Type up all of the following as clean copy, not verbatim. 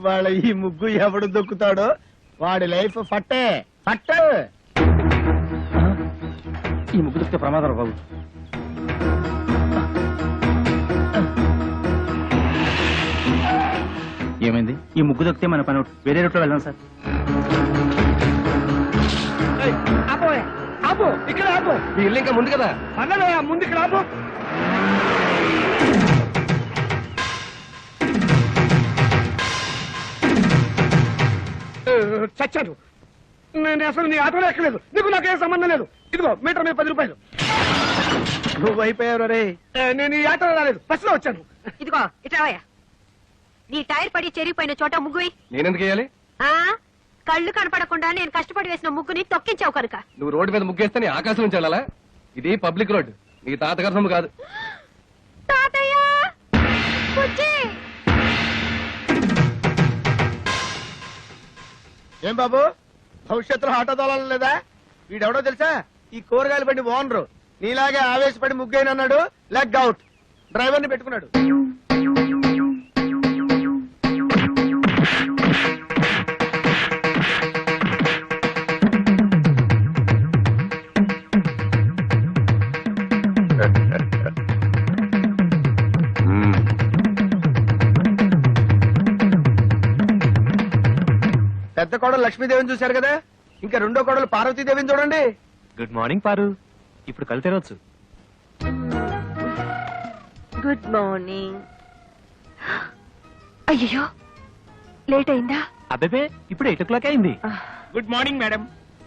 ఇవాళ ఈ ముగ్గు ఎవడు దొక్కుతాడో వాడి లైఫ్ ఫట్టే ఫట్. ఈ ముగ్గు దొక్కితే ప్రమాదం బాబు. ఏమైంది? ఈ ముగ్గు దొక్కితే మన పని వేరే రూట్లో వెళ్దాం సార్. ఆపు, ఇక్కడ ఆపు. మీ ఇల్లు ఇంకా ముందు కదా. అన్నదా ముందు ఇక్కడ ఆపు. చచ్చాను నేను. అసలు నీ ఆటోలో ఎక్కలేదు. నీకు నాకేం సంబంధం లేదు. ఇదిగో మీటర్ మీద 10 రూపాయలు. నువ్వు అయిపోయావు రే. నేను ఈ ఆటోలో రాలేదు, బస్సులో వచ్చాను. ఇదిగో ఇట్రావయ్యా. నీ టైర్ పడి చెరిగిపోయిన చోట ముగ్గు నేనెందుకు వేయాలి? కళ్ళు కనపడకుండా నేను కష్టపడి వేసిన ముగ్గుని తొక్కించావు కనుక. నువ్వు రోడ్డు మీద ముగ్గేస్తే నీ ఆకాశం నుంచి వెళ్ళాలా? ఇది పబ్లిక్ రోడ్, నీకు తాతగారి సొమ్ము కాదు. తాతయ్య ఏం బాబు, భవిష్యత్తులో ఆటో తోలాలి లేదా? వీడెవడో తెలుసా? ఈ కూరగాయల బండి ఓనరు. నీలాగే ఆవేశపడి ముగ్గైనన్నాడు, లెగ్ అవుట్. డ్రైవర్ ని పెట్టుకున్నాడు. పెద్ద కోడలు లక్ష్మీదేవిని చూశారు కదా, ఇంకా రెండో కోడలు పార్వతీదేవిని చూడండి. గుడ్ మార్నింగ్ పారు. ఇప్పుడు కళ్ళు తెరవచ్చు. Good morning. అయ్యో లేట్ అయిందా? అబ్బే ఇప్పుడు 8 o'clock అయింది. Good morning madam.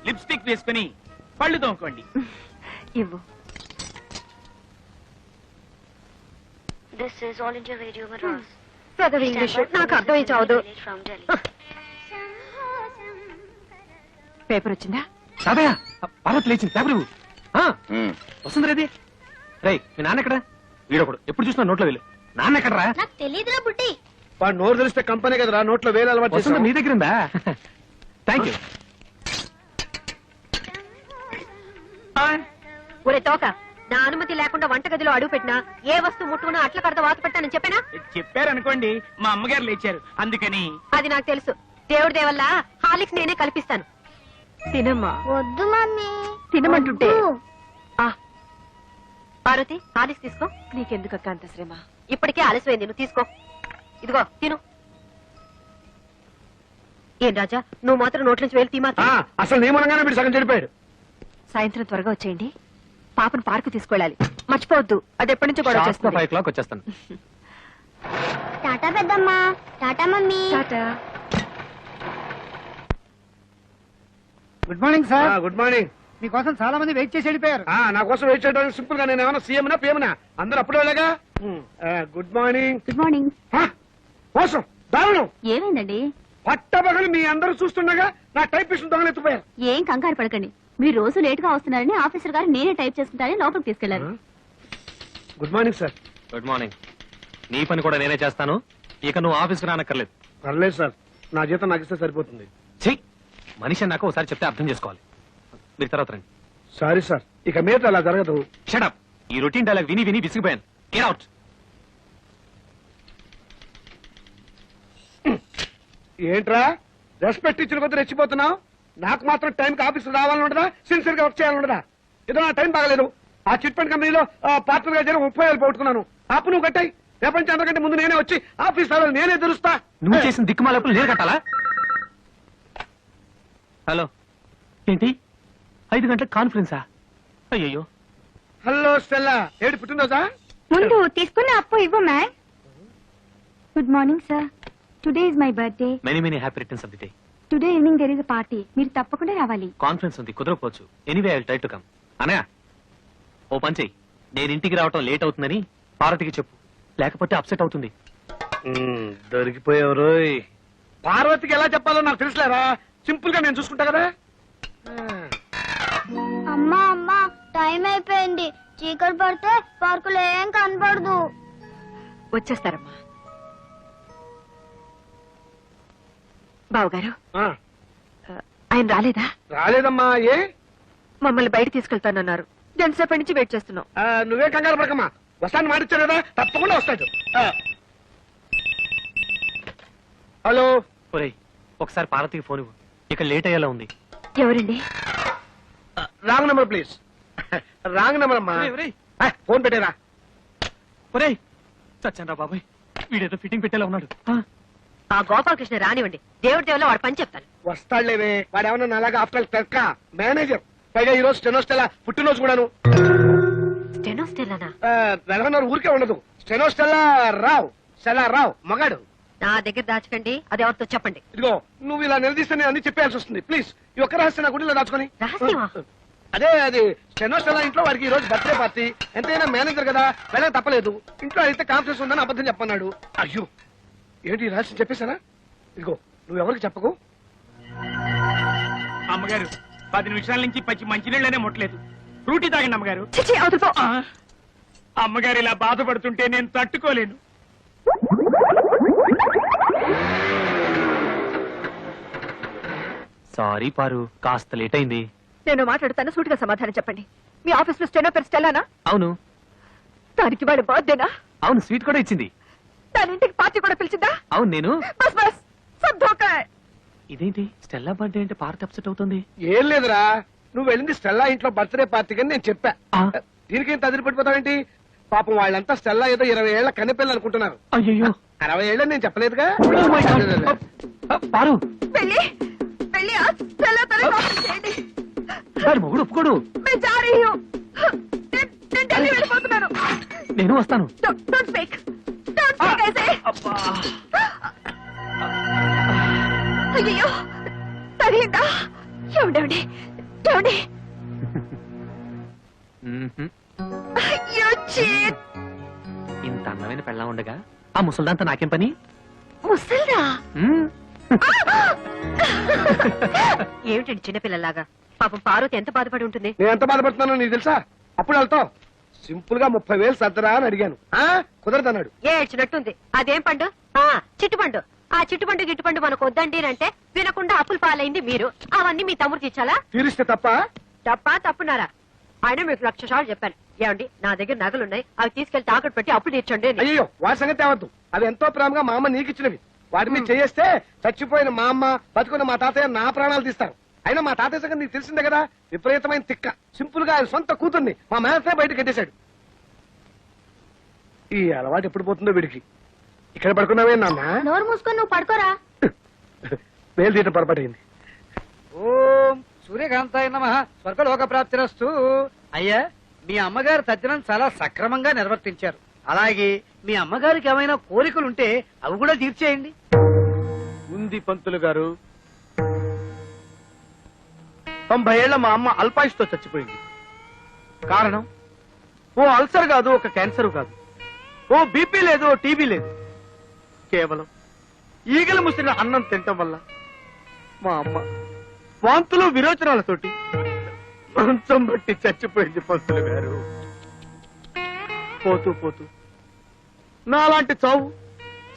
లిప్స్టిక్ వేసుకుని పళ్ళు తోముకోండి. ఇవ్వు. This is All India Radio Madras. పెద్దవి ఇంగ్లీష్ నాకు అర్థమై చావదు. From Delhi. పేపర్ వచ్చిందా? తాతయ్య పార్వతి లేచింది. పేపర్ ఇవ్వు. వస్తుంది రేది. రే మీ నాన్న ఎక్కడ? వీడొకడు ఎప్పుడు చూసినా నోట్లో వేలు. నాన్న ఎక్కడరా? నాకు తెలియదురా బుడ్డి. వాడు నోరు తెలిస్తే కంపెనీ కదరా, నోట్లో వేలు అలవాటు వస్తుంది చేశావు. నీ దగ్గర ఉందా? Thank you. ఒరే తోక, నా అనుమతి లేకుండా వంటగదిలో అడుగు పెట్టినా ఏ వస్తువు ముట్టుకున్నా అట్ల కడత వాత పెట్టానని చెప్పానా? చెప్పారనుకోండి, మా అమ్మగారు లేచారు అందుకని. అది నాకు తెలుసు. దేవుడి దేవల్ల హాలిక్స్ నేనే కల్పిస్తాను. తినమ్మా. వద్దు మమ్మీ. తినమంటుంటే. పార్వతి హాలిక్స్ తీసుకో. నీకెందుకక్క అంత శ్రమ? ఇప్పటికే ఆలస్యమైంది, నువ్వు తీసుకో. ఇదిగో తిను. ఏం రాజా, నువ్వు మాత్రం నోట్ల నుంచి వేలు తీమా. అసలు నియమనంగానే వీడు సగం చెడిపోయాడు. సాయంత్రం త్వరగా వచ్చేయండి. పాపను పార్కు తీసుకెళ్ళాలి, మర్చిపోవద్దు. అది ఎప్పటి నుంచో గొడవ చేస్తుంది. 5 o'clock వచ్చేస్తాను. టాటా పెద్దమ్మా. Tata mummy. Tata. Good morning sir. Good morning. మీకోసం చాలా మంది వెయిట్ చేసి వెళ్ళిపోయారు. నా కోసం వెయిట్ చేయడానికి సింపుల్ గా నేను ఏమైనా సీఎం నా పిఎంనా? అందరూ అప్పుడే వెళ్ళగా. Good morning. Good morning. మోసం, దారుణం. ఏమైందండి? పట్టబగలు మీ అందరూ చూస్తుండగా నా టైపిస్ట్ దొంగలు ఎత్తుపోయారు. ఏం కంగారు పడకండి. మీరు రోజు లేట్ గా వస్తున్నారని ఆఫీసర్ గారు నేనే టైప్ చేసుకుంటారని లోపలికి తీసుకెళ్లారు. Good morning sir. Good morning. నీ పని కూడా నేనే చేస్తాను. ఇక నువ్వు ఆఫీస్కి రానక్కర్లేదు. పర్లేదు సార్, నా జీతం నాకు ఇస్తే సరిపోతుంది. చెయ్యి. మనిషి నాకు ఒకసారి చెప్తే అర్థం చేసుకోవాలి. మీరు తర్వాత రండి. సారీ సార్, ఇక మీద అలా జరగదు. షటప్. ఈ రొటీన్ డైలాగ్ విని విని విసిగిపోయాను. Get out. ఏంట్రా రెస్పెక్ట్ ఇచ్చిన కొద్ది రెచ్చిపోతున్నావు? నాకు మాత్రం టైంకి ఆఫీస్ రావాలని ఉండదా? సిన్సియర్ గా వర్క్ చేయాలని ఉండదా? ఏదో నా టైం బాగలేదు. ఆ చిట్ ఫండ్ కంపెనీలో పార్ట్నర్ గా జరిగి 30,000 పోగొట్టుకున్నాను. అప్పు నువ్వు కట్టాయి. ప్రపంచం అందరికంటే ముందు నేనే వచ్చి ఆఫీస్ రావాలి, నేనే తెలుస్తా. నువ్వు చేసిన దిక్కుమాలప్పుడు నేను కట్టాలా? హలో, ఏంటి 5 గంటలకు కాన్ఫరెన్సా? అయ్యో. హలో స్టెల్లా, ఏడు పుట్టినరోజా? ముందు తీసుకున్న అప్పు ఇవ్వు ma'am. Good morning sir. Today is my birthday. Many many happy returns of the day. Today evening there is a party. మీరు తప్పకుండా రావాలి. కాన్ఫరెన్స్ ఉంది, కుదరకపోవచ్చు. Anyway I will try to come. Anaya ఓ పని చెయ్యి. నేను ఇంటికి రావటం లేట్ అవుతుందని పార్వతికి చెప్పు, లేకపోతే అప్సెట్ అవుతుంది. దొరికిపోయావు. పార్వతికి ఎలా చెప్పాలో నాకు తెలుసులేరా. సింపుల్ గా నేను చూసుకుంటా కదా. అమ్మా అమ్మా, టైం అయిపోయింది. చీకటి పడితే పార్కులో ఏం కనపడదు. వచ్చేస్తారమ్మా. బావగారు, ఆయన రాలేదా? రాలేదమ్మా. ఏ? మమ్మల్ని బయట తీసుకెళ్తానన్నారు. ఎంతసేపటి నుంచి వెయిట్ చేస్తున్నాం. నువ్వే కంగారు పడకమ్మా, వస్తాను మాటిచ్చారు కదా, తప్పకుండా వస్తాడు. హలో. ఒరేయ్ ఒకసారి పార్వతికి ఫోన్ ఇవ్వు, ఇక్కడ లేట్ అయ్యేలా ఉంది. ఎవరండి? Wrong number please. Wrong number అమ్మా. ఫోన్ పెట్టేరా. ఒరేయ్ చచ్చండ్రా బాబాయ్, వీడేదో ఫిట్టింగ్ పెట్టేలా ఉన్నాడు. ఆ గోపాలకృష్ణ రానివ్వండి, దేవుడి దేవుల్లో వాడు పని చెప్తాను. వస్తాడులేవే, వాడు ఏమన్నా అలాగా ఆఫ్టర్ క్లర్క్ మేనేజర్. పైగా ఈ రోజు స్టెనోస్టెలా పుట్టినరోజు కూడాను. స్టెనోస్టెల్లానా? నెలకొన్నర ఊరికే ఉండదు. స్టెనోస్టెల్లా రావు, స్టెల్లా రావు మగాడు. నా దగ్గర దాచకండి, అది ఎవరితో చెప్పండి. ఇదిగో నువ్వు ఇలా నిలదీస్తే నేను అన్ని చెప్పాల్సి వస్తుంది. ప్లీజ్ ఈ ఒక్క రహస్యం నా గుడిలో దాచుకొని. రహస్యమా? అదే అది స్టెనోస్టెల్లా ఇంట్లో వాడికి ఈ రోజు బర్త్డే పార్టీ. ఎంతైనా మేనేజర్ కదా, వెళ్ళక తప్పలేదు. ఇంట్లో అయితే కాన్ఫరెన్స్ ఉందని అబద్ధం చెప్పన్నాడు. అయ్యో ఏంటి ఈ రహస్యం చెప్పేశానా? ఇదిగో నువ్వు ఎవరికి చెప్పకు. అమ్మగారు 10 నిమిషాల నుంచి పచ్చి మంచినీళ్ళనే ముట్టలేదు. ఫ్రూటీ తాగండి అమ్మగారు. చిచి, అవతల పో. ఆ, అమ్మగారు ఇలా బాధపడుతుంటే నేను తట్టుకోలేను. సారీ పారు, కాస్త లేట్ అయింది. నేను మాట్లాడుతాను, సూటిగా సమాధానం చెప్పండి. మీ ఆఫీస్ లో స్టెనో పేరు స్టెల్లానా? అవును. దానికి వాడు బర్త్డేనా? అవును, స్వీట్ కూడా ఇచ్చింది. దాని ఇంటికి పార్టీ కూడా పిలిచిందా? అవును నేను. బస్ బస్ సబ్ ధోకా. ఇదేంటి స్టెల్లా బర్త్డే అంటే పార్వతి అప్సెట్ అవుతుంది? ఏం లేదురా, నువ్వు వెళ్ళింది స్టెల్లా ఇంట్లో బర్త్డే పార్టీకి అని నేను చెప్పా. ఆ. దీనికి ఏం తదిరి పడిపోతావేంటి? పాపం వాళ్ళంతా స్టెల్లా ఏదో 20 ఏళ్ల కన్నెపిల్లలు అనుకుంటున్నారు. అయ్యో 60 ఏళ్ళని నేను చెప్పలేదుగా. పారు, వెళ్ళి వెళ్ళి ఆ స్టెల్లా తల కాపీ చేయండి. వాడి మొగుడు ఒప్పుకోడు. मैं जा रही हूँ. నేను ఢిల్లీ వెళ్ళిపోతున్నాను. నేను వస్తాను. Don't speak. Don't speak ऐसे. అయ్యో తగిలిందా? ఏమండి ఏమండి? అయ్యో చీట్. ఇంత అందమైన పెళ్ళా ఉండగా ఆ ముసల్దాంతో నాకేం పని? ముసల్దా? మ్మ్. ఏమిటండి చిన్నపిల్లలాగా? పాపం పార్వతి ఎంత బాధపడి ఉంటుంది. నేను ఎంత బాధపడుతున్నానో నీకు తెలుసా? అప్పుడు వెళ్తావు సింపుల్ గా 30,000 సర్దరా అని అడిగాను. కుదరదన్నాడు. ఏడ్చినట్టుంది. అదేం పండు? చిట్టుపండు. ఆ చిట్టుపండు గిట్టుపండు మనకు వద్దండి అంటే వినకుండా అప్పులు పాలైంది మీరు. అవన్నీ మీ తమ్ముడు తీర్చాలా? తీరిస్తే తప్ప. తప్పున్నారా? ఆయన మీకు 1,00,000 సార్లు చెప్పాను. ఏమండి నా దగ్గర నగలున్నాయి, అవి తీసుకెళ్లి తాకట్టు పెట్టి అప్పులు తీర్చండి అని. అయ్యో వాటి సంగతి అవద్దు. అవి ఎంతో ప్రేమగా మా అమ్మ నీకు ఇచ్చినవి. వాటి మీద చేస్తే చచ్చిపోయిన మా అమ్మ, బతుకున్న మా తాతయ్య నా ప్రాణాలు తీస్తారు. అయినా మా తాతయ్య సంగతి నీకు తెలిసిందే కదా, విపరీతమైన తిక్క. సింపుల్ గా ఆయన సొంత కూతుర్ని మా మేనసే బయట కట్టేశాడు. ఈ అలవాటు ఎప్పుడు పోతుందో వీడికి. ఇక్కడ పడుకున్నావే నాన్న? నోరు మూసుకొని నువ్వు పడుకోరా. వేలు తీయటం పొరపాటైంది. ఓం సూర్యకాంతాయ నమః, స్వర్గలోక ప్రాప్తిరస్తు. అయ్యా మీ అమ్మగారు తద్దినం చాలా సక్రమంగా నిర్వర్తించారు. అలాగే మీ అమ్మగారికి ఏమైనా కోరికలుంటే అవి కూడా తీర్చేయండి. ఉంది పంతులు గారు. 90 ఏళ్ల మా అమ్మ అల్పాయుష్తో చచ్చిపోయింది. కారణం ఓ అల్సర్ కాదు, ఒక క్యాన్సర్ కాదు, ఓ బీపీ లేదు, ఓ టీబీ లేదు. కేవలం ఈగలు ముసిన అన్నం తినటం వల్ల మా అమ్మ వాంతులు విరోచనాలతోటి మంచం బట్టి చచ్చిపోయింది పంతులు గారు. పోతూ పోతూ నాలాంటి చావు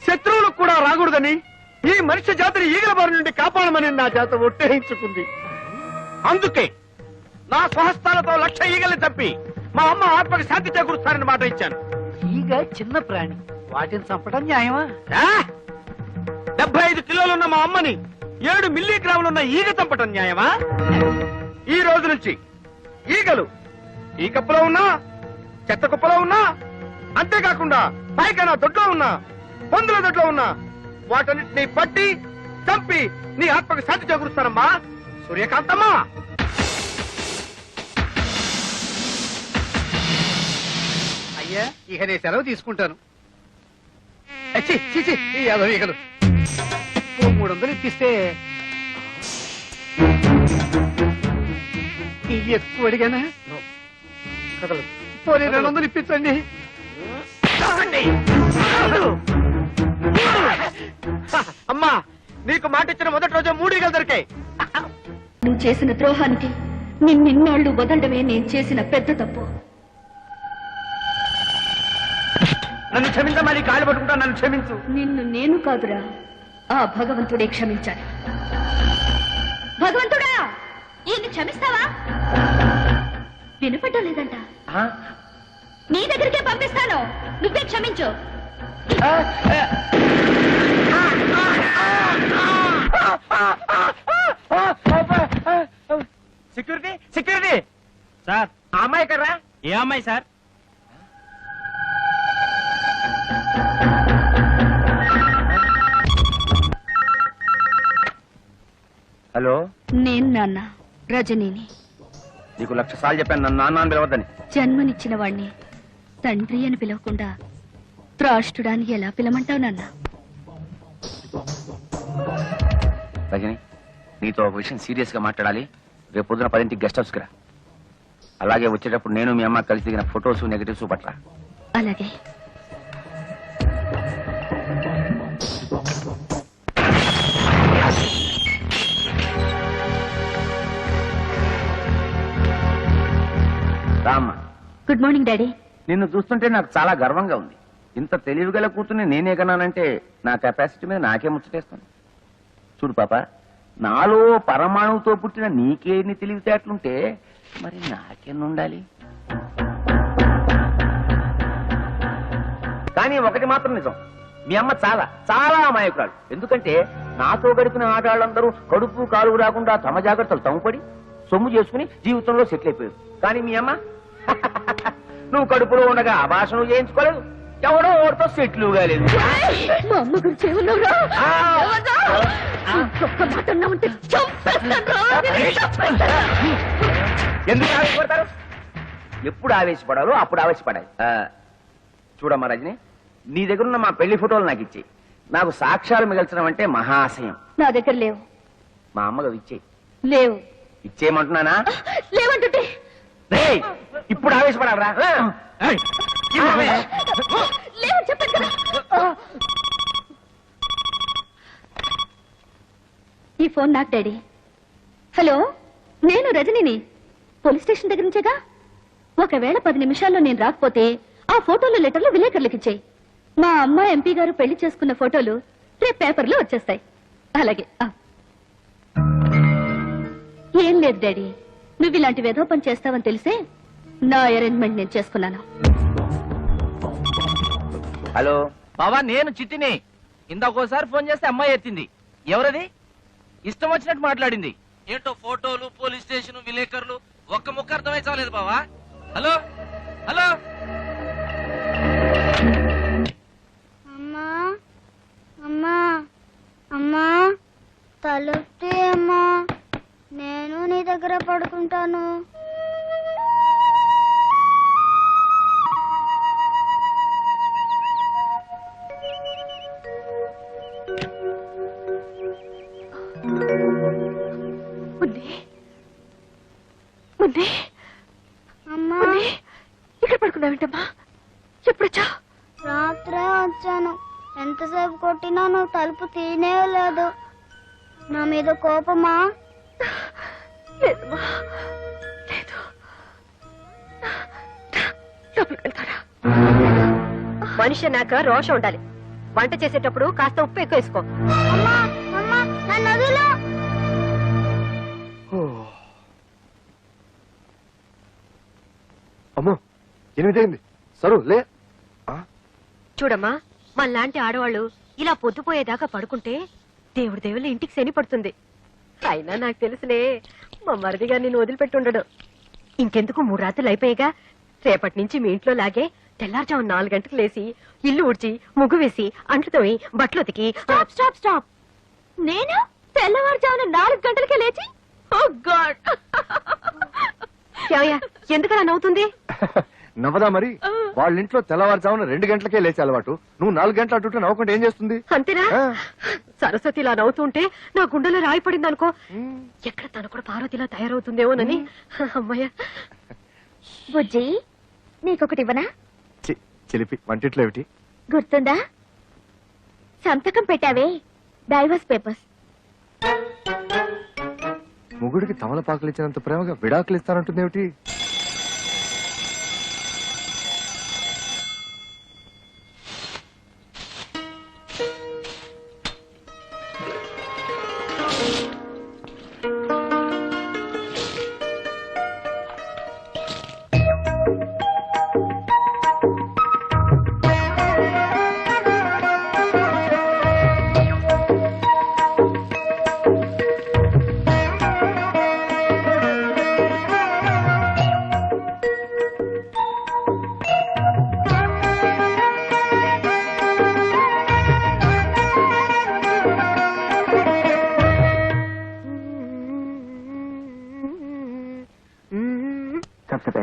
శత్రువులకు కూడా రాకూడదని ఈ మనిషి జాతిని ఈగల బారి నుండి కాపాడమని నా జాత ఒట్టేయించుకుంది. అందుకే నా స్వహస్తాలతో 1,00,000 ఈగల్ని తప్పి మా అమ్మ ఆత్మకి శాంతి చేకూరుస్తానని మాట ఇచ్చాను. ఈగ చిన్న ప్రాణి, వాటిని చంపడం న్యాయమా? 75 కిలోలున్న మా అమ్మని 7 మిల్లీగ్రాములున్న ఈగ చంపటం న్యాయమా? ఈ రోజు నుంచి ఈగలు ఈ కప్పులో ఉన్నా, చెత్త కుప్పలో ఉన్నా, అంతేకాకుండా పైకైనా దొడ్లో ఉన్నా, పందుల దొడ్లో ఉన్నా, వాటన్నిటిని పట్టి చంపి నీ ఆత్మకు శాంతి చేకూరుస్తానమ్మా. సూర్యకాంతమ్మా. అయ్యా ఇక నేను సెలవు తీసుకుంటాను. ఛీ, ఛీ, ఛీ, ఈ యాదవ ఈగలు. ఓ 300 ఇప్పిస్తే ఇది ఎక్కువ అడిగానా? కదలదు. పోనీ 200 ఇప్పించండి. అమ్మా నీకు మాట ఇచ్చిన మొదటి రోజు 3 ఈగలు దొరికాయి. నువ్వు చేసిన ద్రోహానికి నిన్నెన్నాళ్ళు వదలడమే నేను చేసిన పెద్ద తప్పు. నన్ను క్షమించమా, నీ కాళ్ళు పట్టుకుంటా, నన్ను క్షమించు. నిన్ను నేను కాదురా, ఆ భగవంతుడే క్షమించాలి. భగవంతుడా ఈయన్ని క్షమిస్తావా? వినపడ్డం లేదంట. నీ దగ్గరికే పంపిస్తాను, నువ్వే క్షమించు. సెక్యూరిటీ సెక్యూరిటీ సార్ ఆ అమ్మాయి ఎక్కడ్రా? ఏ అమ్మాయి సార్? హలో, నేను నాన్న రజనీని. నీకు 1,00,000 సార్లు చెప్పాను నన్ను నాన్న అని పిలవద్దని. జన్మనిచ్చిన వాణ్ణి తండ్రి అని పిలవకుండా త్రాష్టుడానికి ఎలా పిలమంటావు నాన్న? రజని, నీతో ఒక విషయం సీరియస్ గా మాట్లాడాలి. రేపు పొద్దున 10ంటికి గెస్ట్ హౌస్కి రా. అలాగే వచ్చేటప్పుడు నేను మీ అమ్మ కలిసి దిగిన ఫొటోస్ నెగటివ్స్ పట్రా. అలాగే. రామ్మా. Good morning daddy. నిన్ను చూస్తుంటే నాకు చాలా గర్వంగా ఉంది. ఇంత తెలివిగల కూతుర్ని నేనే కన్నానంటే నా కెపాసిటీ మీద నాకే ముచ్చటేస్తాను. చూడు పాప, నాలో పరమాణువుతో పుట్టిన నీకేన్ని తెలివితేటలుంటే మరి నాకెన్ని ఉండాలి? కానీ ఒకటి మాత్రం నిజం, మీ అమ్మ చాలా చాలా అమాయకురాలు. ఎందుకంటే నాతో గడిపిన ఆడాళ్ళందరూ కడుపు కాలు రాకుండా తమ జాగ్రత్తలు తమ్ముపడి సొమ్ము చేసుకుని జీవితంలో సెటిల్ అయిపోయారు. కానీ మీ అమ్మ నువ్వు కడుపులో ఉండగా అభాషణ చేయించుకోలేదు, ఎవడో ఓడితో సెటిల్ కాలేదు. మా అమ్మ గురించి ఏమన్నావురా? ఎందుకు ఆవేశపడతారు? ఎప్పుడు ఆవేశపడాలో అప్పుడు ఆవేశపడాలి. చూడమ్మా రజని, నీ దగ్గర ఉన్న మా పెళ్లి ఫోటోలు నాకు ఇచ్చేయి. నాకు సాక్ష్యాలు మిగల్చడం అంటే మహాశయం. నా దగ్గర లేవు. మా అమ్మగా ఇచ్చేయి. లేవు. ఇచ్చేయమంటున్నానా? లేవంటుంటే రేయ్, ఇప్పుడు ఆవేశపడాలరా? లేవని చెప్పాను కదా. ఈ ఫోన్ నాకు డాడీ. హలో, నేను రజనిని. పోలీస్ స్టేషన్ దగ్గర నుంచేగా. ఒకవేళ 10 నిమిషాల్లో నేను రాకపోతే ఆ ఫోటోలు లెటర్లు విలేకరులకు ఇచ్చేయి. మా అమ్మ ఎంపీ గారు పెళ్లి చేసుకున్న ఫోటోలు రేపు పేపర్లో వచ్చేస్తాయి. అలాగే. ఏం లేదు డాడీ, నువ్వు ఇలాంటి వెధవ పని చేస్తావని తెలిసే నా అరేంజ్మెంట్ నేను చేసుకున్నాను. హలో బావా, నేను చిట్టిని. ఇందాకోసారి ఫోన్ చేస్తే అమ్మాయి ఎత్తింది. ఎవరది? ఇష్టం వచ్చినట్టు మాట్లాడింది. ఏంటో ఫోటోలు, పోలీస్ స్టేషన్, విలేకరులు, ఒక్క ముక్క అర్థమై చాలేదు బావా. Hello hello. అమ్మా అమ్మా అమ్మా, తలుపుతీ అమ్మా, నేను నీ దగ్గర పడుకుంటాను. అమ్మా, ఇక్కడ పడుకున్నావేంటమ్మా? ఎప్పుడొచ్చా? రాత్రే వచ్చాను. ఎంతసేపు కొట్టినా నువ్వు తలుపు తీనే లేదు. నా మీద కోపమా? లేదమ్మా, లేదు. లోపలికి వెళ్తారా? మనిషి నాక రోషం ఉండాలి. వంట చేసేటప్పుడు కాస్త ఉప్పు ఎక్కువ వేసుకో. అమ్మా అమ్మా, నన్ను వదిలు. అమ్మో, 8 అయింది. సరు లే. చూడమ్మా, మనలాంటి ఆడవాళ్ళు ఇలా పొద్దుపోయేదాకా పడుకుంటే దేవుడి దేవుళ్ళ ఇంటికి శని పడుతుంది. అయినా నాకు తెలుసులే, మా మరిదిగా నేను వదిలిపెట్టి ఉండడు. ఇంకెందుకు 3 రాత్రులు అయిపోయాగా. రేపటి నుంచి మీ ఇంట్లో లాగే తెల్లారుజాము 4 గంటలకు లేసి ఇల్లు ఊడ్చి ముగ్గు వేసి అంట్లు తోమి బట్టలు ఉతికి. Stop stop stop. నేను తెల్లవారుజామున 4 గంటలకే లేచి? ఓ గాడ్! ఎందుకలా నవ్వుతుంది? నవ్వదా మరి? వాళ్ళ ఇంట్లో తెల్లవారుజామున 2 గంటలకే లేచే అలవాటు. నువ్వు 4 గంటలు అటుంటే నవ్వకుండా ఏం చేస్తుంది? అంతేనా? సరస్వతి ఇలా నవ్వుతుంటే నా గుండెలో రాయి పడింది అనుకో. ఎక్కడ తను కూడా పార్వతిలా తయారవుతుందేమోనని. అమ్మయ్య. బుజ్జి, నీకొకటి ఇవ్వనా? చిలిపి వంటిట్లో ఏమిటి? గుర్తుందా? సంతకం పెట్టావే, డైవర్స్ పేపర్స్. మొగుడికి తమలపాకులు ఇచ్చినంత ప్రేమగా విడాకులు ఇస్తానంటుంది ఏమిటి?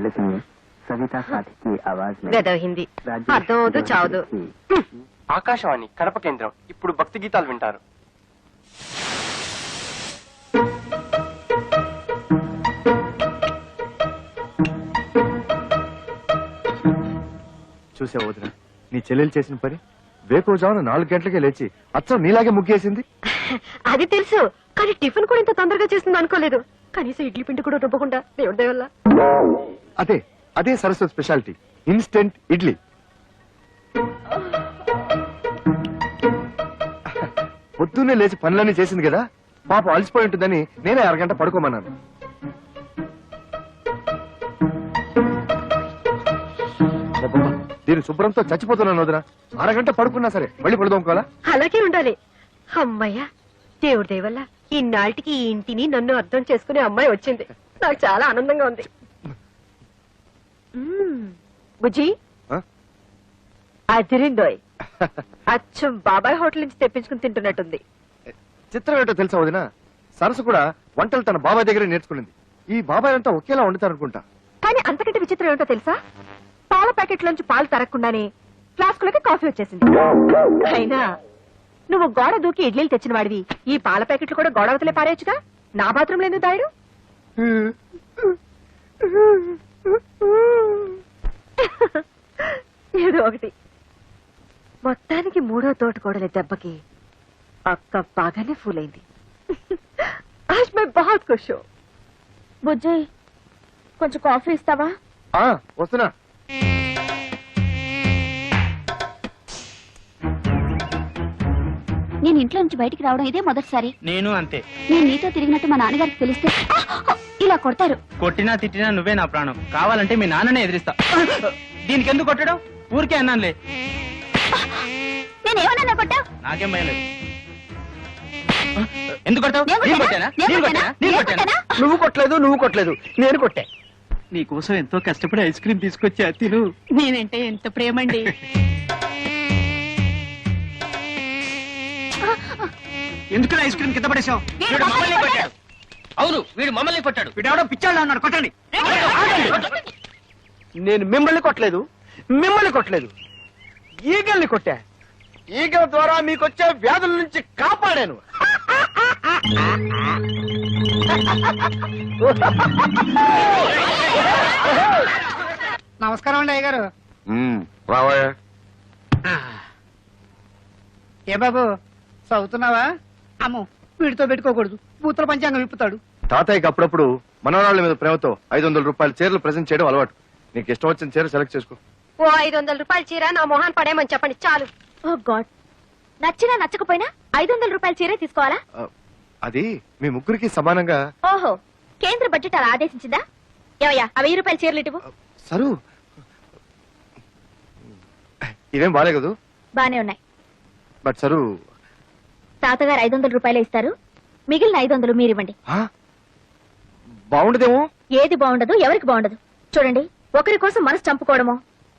तेलुगु में सविता साथी की आवाज में గదో హిందీ అర్థం అవుతూ చావదు. ఆకాశవాణి కడప కేంద్రం ఇప్పుడు భక్తి గీతాలు వింటారు. చూసావు వదిన, నీ చెల్లెలు చేసిన పని. వేకోజామున 4 గంటలకే లేచి అచ్చం నీలాగే ముగ్గేసింది. అది తెలుసు, కానీ టిఫిన్ కూడా ఇంత తొందరగా చేస్తుంది అనుకోలేదు. కనీసం ఇడ్లీ పిండి కూడా రుబ్బకుండా దేవుడి దయ వల్ల. అదే అదే సరస్వతి స్పెషాలిటీ, ఇన్స్టెంట్ ఇడ్లీ. పొద్దున్నే లేచి పనులన్నీ చేసింది కదా, పాప అలసిపోయి ఉంటుందని నేనే అరగంట పడుకోమన్నాను. దీని శుభ్రంతో చచ్చిపోతున్నాను వదిన. అరగంట పడుకున్నా సరే మళ్ళీ పడుకోవాలా? అలాగే ఉండాలి. అమ్మయ్యా, దేవుడి దయ వల్ల ఇన్నాళ్ళకి ఈ ఇంటిని నన్ను అర్థం చేసుకునే అమ్మాయి వచ్చింది. నాకు చాలా ఆనందంగా ఉంది. బుజ్జి ఆ? అదిరిందోయ్. అచ్చం బాబాయ్ హోటల్ నుంచి తెప్పించుకుని తింటున్నట్టుంది. చిత్రం ఏంటో తెలుసా వదిన, సరస్సు కూడా వంటలు తన బాబాయ్ దగ్గరే నేర్చుకునింది. ఈ బాబాయ్ అంతా ఒకేలా వండుతారనుకుంటా. కానీ అంతకంటే విచిత్రం ఏమిటో తెలుసా, పాల ప్యాకెట్ లోంచి పాలు తరగకుండానే ఫ్లాస్కులకి కాఫీ వచ్చేసింది. అయినా నువ్వు గోడ దూకి ఇడ్లీలు తెచ్చిన వాడివి, ఈ పాల ప్యాకెట్లు కూడా గోడ అవతలే పారేయచ్చుగా. నా బాత్రూంలో ఎందుకు దాయడు? ఏదో ఒకటి. మొత్తానికి 3వ తోటకోడలి దెబ్బకి అక్క బాగానే ఫూల్ అయింది. ఆజ్ మై బహుత్ ఖుష్ హూ. బుజ్జి, కొంచెం కాఫీ ఇస్తావా? వస్తున్నా. నేను ఇంట్లో నుంచి బయటికి రావడం ఇదే మొదటిసారి. నేను అంతే. నేను నీతో తిరిగినట్టు మా నాన్నగారికి తెలిస్తే ఇలా కొడతారు. కొట్టినా తిట్టినా నువ్వే నా ప్రాణం. కావాలంటే మీ నాన్ననే ఎదిరిస్తా. దీనికి ఎందుకు కొట్టడం? ఊరికే అన్నానులే. నేనేమన్నా కొట్టావు? నాకేం భయలేదు. ఎందుకు కొట్టావు? నువ్వు కొట్టలేదు నేను కొట్టా. నీకోసం ఎంతో కష్టపడి ఐస్ క్రీమ్ తీసుకొచ్చా, తిను. నేనంటే ఎంత ప్రేమండి. ఎందుకు ఐస్ క్రీమ్ కింద పడేసావు? వీడు మమ్మల్ని కొట్టాడు. అవును, వీడు మమ్మల్ని కొట్టాడు. వీడెవడో పిచ్చాడు అన్నాడు, కొట్టండి. నేను మిమ్మల్ని కొట్టలేదు, ఈగల్ని కొట్టా. ఈగల ద్వారా మీకొచ్చే వ్యాధుల నుంచి కాపాడాను. నమస్కారం అండి అయ్యగారు. రావయ్యా. ఏ బాబు, చదువుతున్నావా? అమ్మో, వీడితో పెట్టుకోకూడదు, బూతుల పంచాంగం విప్పుతాడు. తాతయ్యకి అప్పుడప్పుడు మనవరాళ్ల మీద ప్రేమతో 500 రూపాయల చీరలు ప్రెజెంట్ చేయడం అలవాటు. నీకు ఇష్టం వచ్చిన చీర సెలెక్ట్ చేసుకో. ఓ 500 రూపాయల చీర నా మొహాన్ పడేయమని చెప్పండి చాలు. ఓ గాడ్, నచ్చినా నచ్చకపోయినా 500 రూపాయల చీరే తీసుకోవాలా? అది మీ ముగ్గురికి సమానంగా. ఓహో, కేంద్ర బడ్జెట్ అలా ఆదేశించిందా? ఏవయ్యా, ఆ 1000 రూపాయల చీరలు ఇటువు. సరు, ఇవేం బాలే కదూ? బానే ఉన్నాయి. బట్ సరు, తాతగారు 500 రూపాయలే ఇస్తారు, మిగిలిన 500 మీరివ్వండి. బాగుండదేమో. ఏది బాగుండదు, ఎవరికి బాగుండదు. చూడండి, ఒకరి కోసం మనసు చంపుకోవడమో,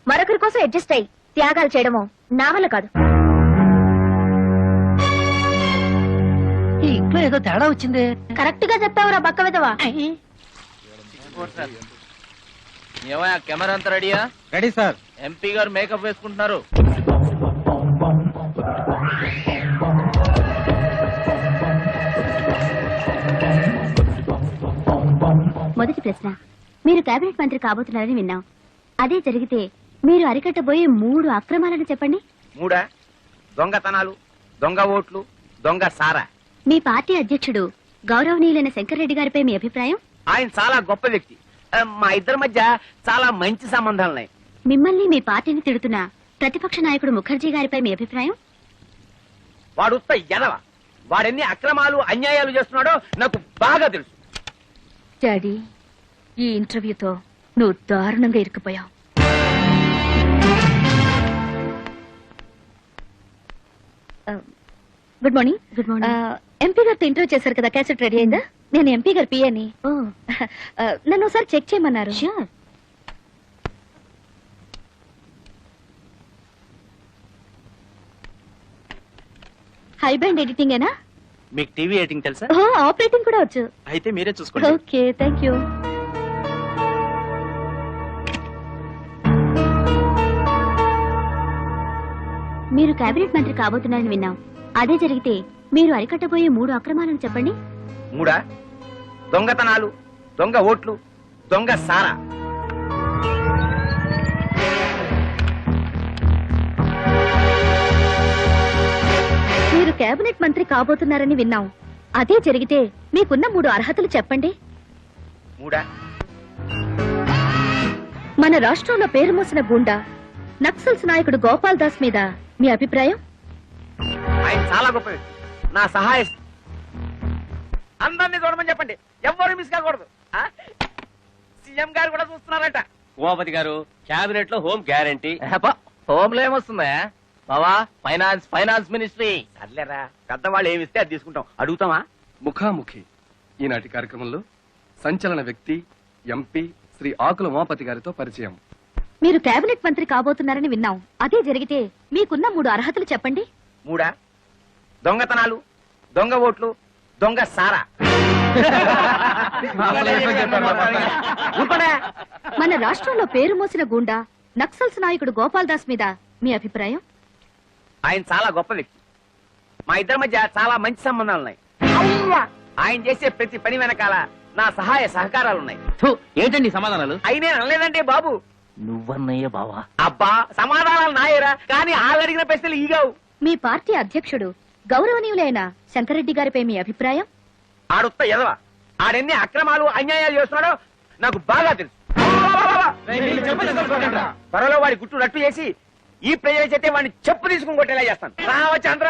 మరొకరి కోసం అడ్జస్ట్ అయ్యి త్యాగాలు చేయడమో నా వల్ల కాదు. ఈ ఇంట్లో ఏదో తేడా వచ్చింది. కరెక్ట్ గా చెప్తావురా బక్క విధవా. ఏమయ్యా, కెమెరా అంతా రెడీయా? Ready sir. ఎంపీ గారు మేకప్ వేసుకుంటున్నారు. మొదటి ప్రశ్న, మీరు కేబినెట్ మంత్రి కాబోతున్నారని విన్నాం. అదే జరిగితే మీరు అరికట్టబోయే 3 అక్రమాలను చెప్పండి. 3 దొంగతనాలు, దొంగ ఓట్లు, దొంగ సారా. మీ పార్టీ అధ్యక్షుడు గౌరవనీయులైన శంకర్రెడ్డి గారిపై మీ అభిప్రాయం? ఆయన చాలా గొప్ప వ్యక్తి. మా ఇద్దరి మధ్య చాలా మంచి సంబంధాలున్నాయి. మిమ్మల్ని మీ పార్టీని తిడుతున్న ప్రతిపక్ష నాయకుడు ముఖర్జీ గారిపై మీ అభిప్రాయం? వాడు ఉత్త ఎదవ. వాడెన్ని అక్రమాలు అన్యాయాలు చేస్తున్నాడో నాకు బాగా తెలుసు. డాడీ, ఈ ఇంటర్వ్యూతో నువ్వు దారుణంగా ఇరుక్కుపోయావు. Good morning. Good morning. MP గారితో ఇంటర్వ్యూ చేశారు కదా, క్యాసెట్ రెడీ అయిందా? నేను ఎంపీ గారు పిఏని. నన్ను ఒకసారి చెక్ చేయమన్నారు. హై బ్యాండ్ ఎడిటింగ్ ఏనా? మీకు టీవీ ఎడిటింగ్ తెలుసా? ఆపరేటింగ్ కూడా వచ్చు. అయితే మీరే చూసుకోండి. Okay, thank you. మీరు కేబినెట్ మంత్రి కాబోతున్నారని విన్నాం. అదే జరిగితే మీరు అరికట్టబోయే 3 అక్రమాలను చెప్పండి. 3 దొంగతనాలు, దొంగ ఓట్లు, దొంగ సారా. మీరు కేబినెట్ మంత్రి కాబోతున్నారని విన్నాం. అదే జరిగితే మీకున్న 3 అర్హతలు చెప్పండి. 3 మన రాష్ట్రంలో పేరు మోసిన గుండా నక్సల్స్ నాయకుడు గోపాల్ దాస్ మీద మీ అభిప్రాయం? ఆయన చాలా గొప్ప వ్యక్తి. నా సహాయ అందరినీ చూడమని చెప్పండి, ఎవ్వరు మిస్ కాకూడదు. సీఎం గారు కూడా చూస్తున్నారట. ఉమాపతి గారు, క్యాబినెట్ లో హోమ్ గ్యారంటీ. హోమ్ లో ఏమొస్తుందా బావా? Finance ministry. సర్లేరా, పెద్దవాళ్ళు ఏమిస్తే అది తీసుకుంటాం. అడుగుతామా? ముఖాముఖి ఈనాటి కార్యక్రమంలో సంచలన వ్యక్తి ఎంపీ శ్రీ ఆకుల ఉమాపతి గారితో పరిచయం. మీరు కేబినెట్ మంత్రి కాబోతున్నారని విన్నాం. అదే జరిగితే మీకున్న 3 అర్హతలు చెప్పండి. 3 దొంగతనాలు, దొంగ ఓట్లు, దొంగ సారా. మన రాష్ట్రంలో పేరు మోసిన గుండా నక్సల్స్ నాయకుడు గోపాల్ దాస్ మీద మీ అభిప్రాయం? ఆయన చాలా గొప్ప వ్యక్తి. మా ఇద్దరి మధ్య చాలా మంచి సంబంధాలున్నాయి. ఆయన చేసే ప్రతి పని వెనకాల నా సహాయ సహకారాలున్నాయి. ఏంటండి సమాధానాలు? అయినే అనలేదంటే బాబు. నువ్వన్నయ్య బావా? అబ్బా, సమాధానాలు నాయరా, కానీ అడిగిన ప్రశ్నలు ఈగావు. మీ పార్టీ అధ్యక్షుడు గౌరవనీయులైన శంకరెడ్డి గారిపై మీ అభిప్రాయం? ఆడొత్త ఎదవా, ఆడెన్ని అక్రమాలు అన్యాయాలు చేస్తున్నాడో నాకు బాగా తెలుసు. త్వరలో వాడి గుట్టు రట్టు చేసి ఈ ప్రజల చేతే వాడిని చెప్పు తీసుకుని కొట్టేలా చేస్తాను. రావచ్చంద్ర,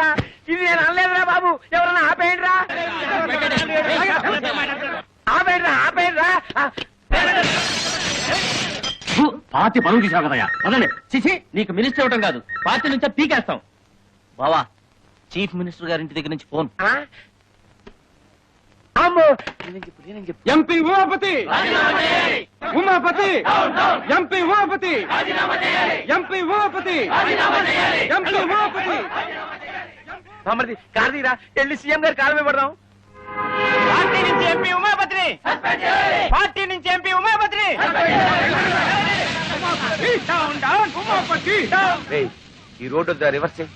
ఇది నేను అనలేదురా బాబు. ఎవరన్నా ఆపేయండిరా, ఆపేయండిరా. పార్టీ పనులు తీసావు కదయ్యా, అదండి. చిచి, నీకు మినిస్టర్ ఇవ్వడం కాదు, పార్టీ నుంచే పీకేస్తాం. బావా, చీఫ్ మినిస్టర్ గారి ఇంటి దగ్గర నుంచి phone. MP Umapathi, Umapathi, MP Umapathi, MP Umapathi, MP Umapathi. మమ్మల్ని కారదీరా, వెళ్ళి సీఎం గారి కాలం ఇవ్వడం. పార్టీ నుంచి ఎంపీ ఉమాపతిని, పార్టీ నుంచి ఎంపీ ఉమాపతిని. ఈ రోడ్డు రివర్స్ చేయి.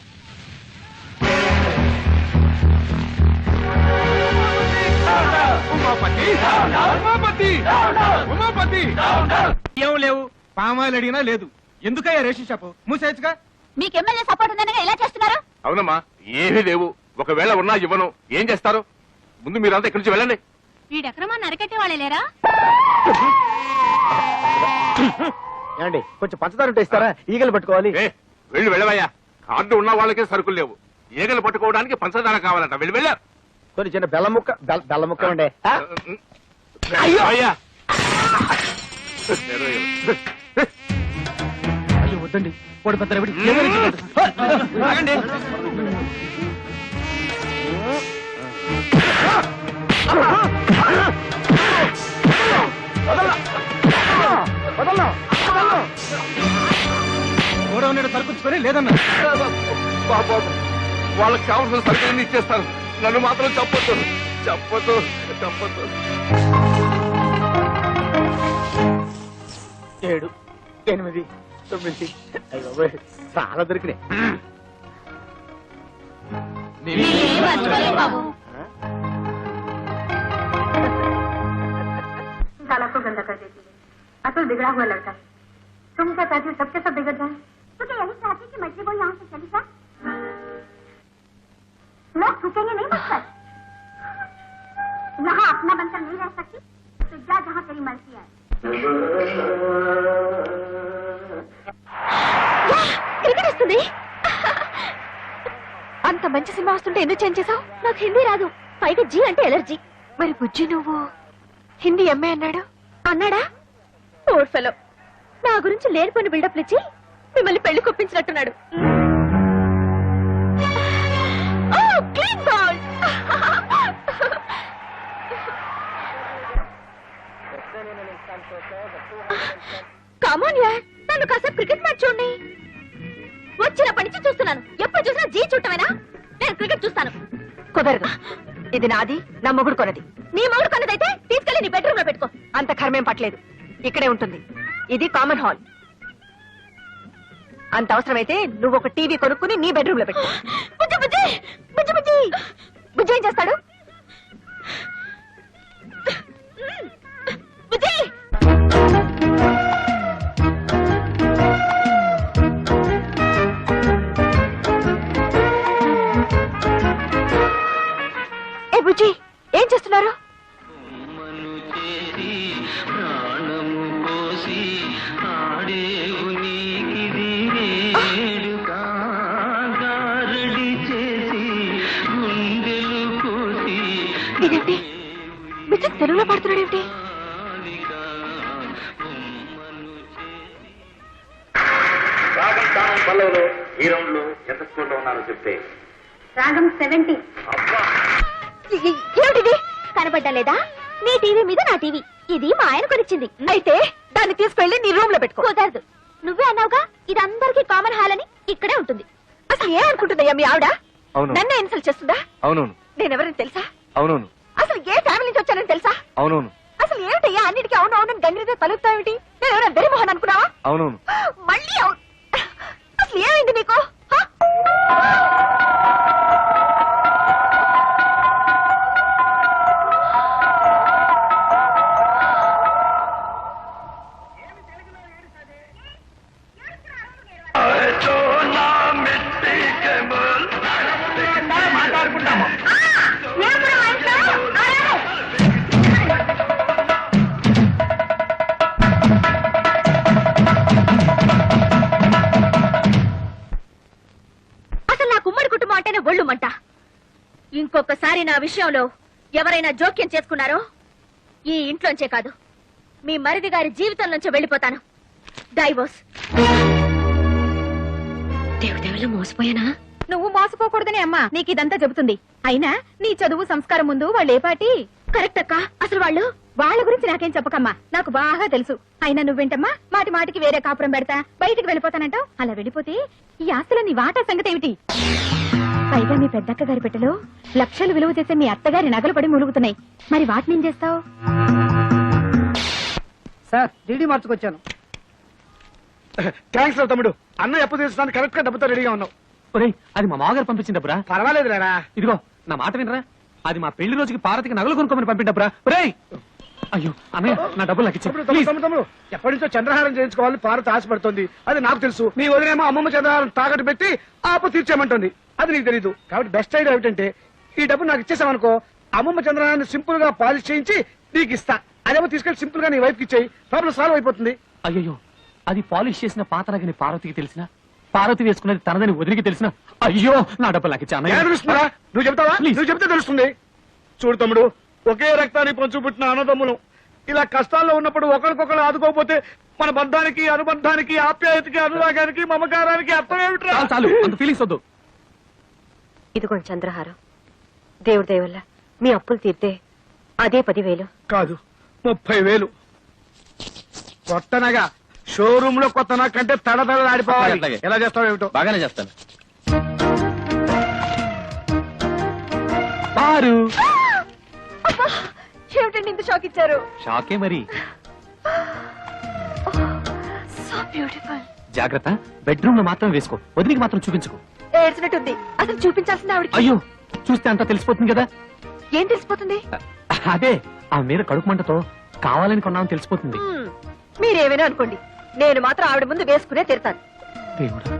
ఏం లేవు, పామాయిలు అడిగినా లేదు. ఎందుకయ్యా రేషన్ షాపు మూసేయచ్చుగా? మీకు ఎమ్మెల్యే సపోర్ట్ ఉందనగా ఎలా చేస్తున్నారు? అవునమ్మా, ఏమీ లేవు. ఒకవేళ ఉన్నా ఇవ్వను. ఏం చేస్తారు? ముందు మీరంతా ఇక్కడి నుంచి వెళ్ళండి. ఈ అక్రమాన్ని అరికట్టే వాళ్ళే లేరా? ఏమండి, కొంచెం పంచదార ఉంటే ఇస్తారా? ఈగలు పట్టుకోవాలి. వెళ్ళి వెళ్ళవయ్యా. కార్డు ఉన్న వాళ్ళకే సరుకులు లేవు. ఈగలు పట్టుకోవడానికి పంచదార కావాలంట. వెళ్ళి వెళ్ళా. కొన్ని చిన్న బెల్ల ముక్క ఉండే. అయ్యో వద్దండి, వాడు పెద్ద రవిడి. గోడౌన్ సరుకుంచుకొని లేదన్నా. బాబు, వాళ్ళకి కావాల్సిన సరుకులన్నీ ఇచ్చేస్తాను. నన్ను మాత్రం చెప్పొద్దు, చెప్పొద్దు, చెప్పొద్దు. 7, 8, 9 చాలా దొరికినాయి. साला को गंदा कर देती है। असल बिगड़ा हुआ लड़का है। तुम क्या चाहती हो सबके सब बिगड़ जाए? तो क्या यही चाहती कि मछली को यहाँ से चली जाए? लोग थूकेंगे नहीं मुझपर। यहाँ अपना बनकर नहीं रह सकती तो जा जहाँ तेरी मर्जी है. ఎక్కడొస్తుంది? అంత మంచి సినిమా వస్తుంటే ఎందుకు చేంజ్ చేసావు? నాకు హిందీ రాదు, పైగా జీ అంటే ఎలర్జీ. మరి బుజ్జి నువ్వు హిందీ ఎంఏ అన్నాడా? ఓర్ ఫెలో, నా గురించి లేనిపోయిన బిల్డప్లు ఇచ్చి మిమ్మల్ని పెళ్లి కొప్పించినట్టున్నాడు. కామోన్ యార్, నన్ను కాసేపు క్రికెట్ మ్యాచ్ చూడండి. వచ్చినప్పటి నుంచి చూస్తున్నాను, ఎప్పుడు చూసినా జీ చుట్టమేనా? నేను క్రికెట్ చూస్తాను. కుదరదు, ఇది నాది, నా మొగుడు కొన్నది. నీ మొగుడు కొన్నదైతే తీసుకెళ్లి నీ బెడ్రూమ్ లో పెట్టుకో. అంత కర్మేం పట్టలేదు, ఇక్కడే ఉంటుంది. ఇది కామన్ హాల్. అంత అవసరమైతే నువ్వు ఒక టీవీ కొనుక్కుని నీ బెడ్రూమ్ లో పెట్టు. బుజ్జి బుజ్జి బుజ్జి బుజ్జి బుజ్జి ఏం చేస్తాడు? బుజ్జి ఏ బుజ్జి ఏం చేస్తున్నారు? ఇదేంటి బుజ్జి తెలుగులో పాడుతున్నాడేమిటి? పల్లవులు ఈ రౌండ్ లో ఎంత స్కోర్ లో ఉన్నారో చెప్తే. రాగం 70. ఏమిటిది? కనపడ్డా లేదా? నీ టీవీ మీద నా టీవీ. ఇది మా ఆయన కొనిచ్చింది. అయితే దాన్ని తీసుకెళ్లి నీ రూమ్ లో పెట్టుకో. కుదరదు. నువ్వే అన్నావుగా ఇది అందరికీ కామన్ హాల్ అని. ఇక్కడే ఉంటుంది. అసలు ఏమనుకుంటుందయ్యా మీ ఆవిడ? అవును. నన్నే ఇన్సల్ట్ చేస్తుందా? అవునవును. నేనెవరని తెలుసా? అవునవును. అసలు ఏ ఫ్యామిలీ నుంచి వచ్చానని తెలుసా? అవునవును. అసలు ఏమిటయ్యా అన్నిటికీ అవును అవును గంగిరితో తలుపుతావేమిటి? నేను ఎవరైనా వెరిమోహన్ అనుకున్నావా? అవునవును. మళ్ళీ అవును. అసలు ఏమైంది నీకు? హ? అసలు నా కుమ్మడి కుటుంబం అంటేనే ఒళ్ళుమంట. ఇంకొకసారి నా విషయంలో ఎవరైనా జోక్యం చేసుకున్నారో ఈ ఇంట్లోంచే కాదు మీ మరిది గారి జీవితం నుంచి వెళ్ళిపోతాను. డైవోర్స్. దేవుడెవలో మోసపోయానా? నువ్వు మోసపోకూడదని అమ్మా నీకు ఇదంతా చెబుతుంది. అయినా నీ చదువు సంస్కారం ముందు వాళ్ళు ఏ పాటి? కరెక్ట్ అక్క. అసలు వాళ్ళ గురించి నాకేం చెప్పకమ్మా. నాకు బాగా తెలుసు. అయినా నువ్వేంటమ్మా మాటి మాటికి వేరే కాపురం పెడతా బయటికి వెళ్ళిపోతానంటావు. అలా వెళ్ళిపోతే ఈ ఆస్తుల నీ వాటా సంగతి ఏమిటి? పైగా మీ పెద్దక్క గారి పెట్టెలో లక్షలు విలువ చేసే మీ అత్తగారి నగలు పడి ములుగుతున్నాయి. మరి వాటిని ఏం చేస్తావు? Sir DD మార్చుకొచ్చాను. థ్యాంక్స్ రా తమ్ముడు. అన్న ఎప్పుడు తీసుకోవడానికి కరెక్ట్ గా డబ్బుతో రెడీగా ఉన్నావు. ఒరేయ్, అది మా మామగారు పంపించిన డబ్బురా. పర్వాలేదు లేరా. ఇదిగో నా మాట వినరా, అది మా పెళ్లి రోజుకి పార్వతికి నగలు కొనుక్కోమని పంపిన డబ్బురా. ఒరేయ్, అయ్యో అన్నయ్య నా డబ్బులు నాకు తమ్ముడు, ఇచ్చి తమ్ముడు, తమ్ముడు, ఎప్పటి నుంచో చంద్రహారం చేయించుకోవాలని పార్వతి ఆశపడుతుంది. అది నాకు తెలుసు. నీ వదిలేమో అమ్మమ్మ చంద్రహారం తాకట్టు పెట్టి ఆపు తీర్చేయమంటుంది. అది నీకు తెలీదు. కాబట్టి బెస్ట్ ఐడియా ఏమిటంటే ఈ డబ్బు నాకు ఇచ్చేసామనుకో, అమ్మమ్మ చంద్రహారాన్ని సింపుల్ గా పాలిష్ చేయించి నీకు ఇస్తా. అదేమో తీసుకెళ్లి సింపుల్ గా నీ వైఫ్ కి ఇచ్చేయి. ప్రాబ్లం సాల్వ్ అయిపోతుంది. అయ్యో అది పాలిష్ చేసిన పాత నగని పార్వతికి తెలిసిన, పార్వతి వేసుకున్నది తనదని వదిలికి తెలిసిన, అయ్యో నా డబ్బులు నాకు ఇచ్చా. ఎలా తెలుస్తుందా? నువ్వు చెప్తావా? నువ్వు చెప్తే తెలుస్తుంది. చూడు తమ్ముడు, ఒకే రక్తాన్ని పంచు పుట్టిన అన్నదమ్ములు ఇలా కష్టాల్లో ఉన్నప్పుడు ఒకరికొకరు ఆదుకోకపోతే మన బంధానికి, అనుబంధానికి, ఆప్యాయతకి, అనురాగానికి, మమకారానికి అర్థం ఏమిట్రా? చాలు అంత ఫీలింగ్స్ వద్దు. ఇదిగోండి చంద్రహారం. దేవుడి దయ వల్ల మీ అప్పులు తీర్తే అదే 10,000. కాదు 30,000. కొత్తనగా షోరూమ్ లో కొత్త కంటే తడతడలాడిపోవాలి. అట్లాగే. ఎలా చేస్తావు ఏమిటో. బాగానే చేస్తాను. పారు ఏమిటండి ఇంత షాక్ ఇచ్చారు? షాకే మరి. So beautiful. జాగ్రత్త, బెడ్రూమ్ లో మాత్రం వేసుకో, వదిలికి మాత్రం చూపించుకో. ఏడ్చినట్టుంది. అసలు చూపించాల్సింది ఆవిడకి. అయ్యో చూస్తే అంతా తెలిసిపోతుంది కదా. ఏం తెలిసిపోతుంది? అదే ఆ మీద కడుపు మంటతో కావాలని కొన్నామని తెలిసిపోతుంది. మీరేమైనా అనుకోండి, నేను మాత్రం ఆవిడ ముందు వేసుకునే తీరుతాను. దేవుడా.